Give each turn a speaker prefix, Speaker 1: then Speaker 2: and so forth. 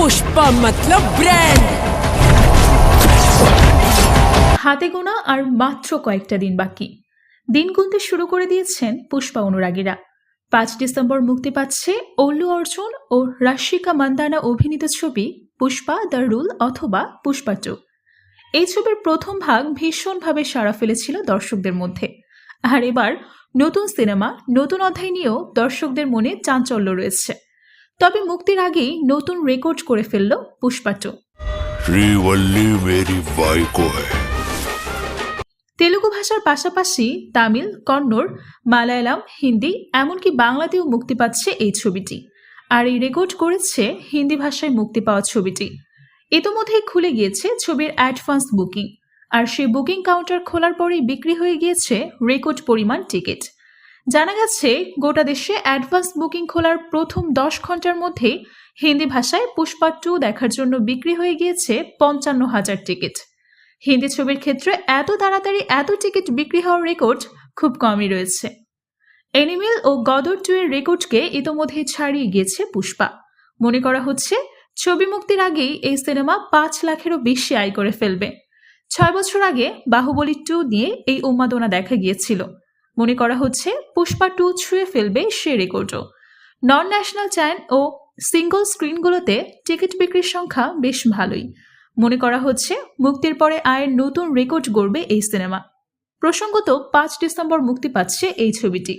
Speaker 1: पुष्पा मतलब ब्रांड।
Speaker 2: হাতে গোনা আর মাত্র কয়েকটা দিন বাকি। দিন গুনতে শুরু করে দিয়েছেন পুষ্পা অনুরাগীরা। 5 ডিসেম্বর মুক্তি পাচ্ছে অল্লু অর্জুন ও রাশিকা মান্দানা অভিনীত ছবি পুষ্পা দ্য রুল অথবা পুষ্পা 2। এই ছবির প্রথম ভাগ ভীষণভাবে সাড়া ফেলেছিল দর্শকদের মধ্যে। আর এবার নতুন সিনেমা নতুন অধ্যায় নিয়েও দর্শকদের মনে চাঞ্চল্য রয়েছে। তবে মুক্তির আগেই নতুন রেকর্ড করে ফেলল পুষ্পা 2।
Speaker 3: श्रीवल्ली मेरी वाइको है।
Speaker 2: তেলুগু ভাষার পাশাপাশি তামিল, কন্নড়, মালায়ালাম, হিন্দি এমনকি বাংলাতেও মুক্তি পাচ্ছে এই ছবিটি। আর এই রেকর্ড করেছে হিন্দি ভাষায় মুক্তি পাওয়া ছবিটি। ইতোমধ্যেই খুলে গিয়েছে ছবির অ্যাডভান্স বুকিং, আর সেই বুকিং কাউন্টার খোলার পরেই বিক্রি হয়ে গিয়েছে রেকর্ড পরিমাণ টিকিট। জানা গেছে গোটা দেশে অ্যাডভান্স বুকিং খোলার প্রথম 10 ঘন্টার মধ্যেই হিন্দি ভাষায় পুষ্পা 2 দেখার জন্য বিক্রি হয়ে গিয়েছে 55,000 টিকিট। হিন্দি ছবির ক্ষেত্রে এত তাড়াতাড়ি এত টিকিট বিক্রি হওয়ার রেকর্ড খুব কমই রয়েছে। এনিমেল ও গদর 2 এর রেকর্ডকে ইতোমধ্যেই ছাড়িয়ে গিয়েছে পুষ্পা। মনে করা হচ্ছে ছবি মুক্তির আগেই এই সিনেমা 5 লাখেরও বেশি আয় করে ফেলবে। 6 বছর আগে বাহুবলী 2 নিয়ে এই উন্মাদনা দেখা গিয়েছিল। মনে করা হচ্ছে পুষ্পা 2 ছুঁয়ে ফেলবে সে রেকর্ডও। নন ন্যাশনাল চ্যানেল ও সিঙ্গল স্ক্রিনগুলোতে টিকিট বিক্রির সংখ্যা বেশ ভালোই। মনে করা হচ্ছে মুক্তির পরে আয়ের নতুন রেকর্ড গড়বে এই সিনেমা। প্রসঙ্গত 5 ডিসেম্বর মুক্তি পাচ্ছে এই ছবিটি।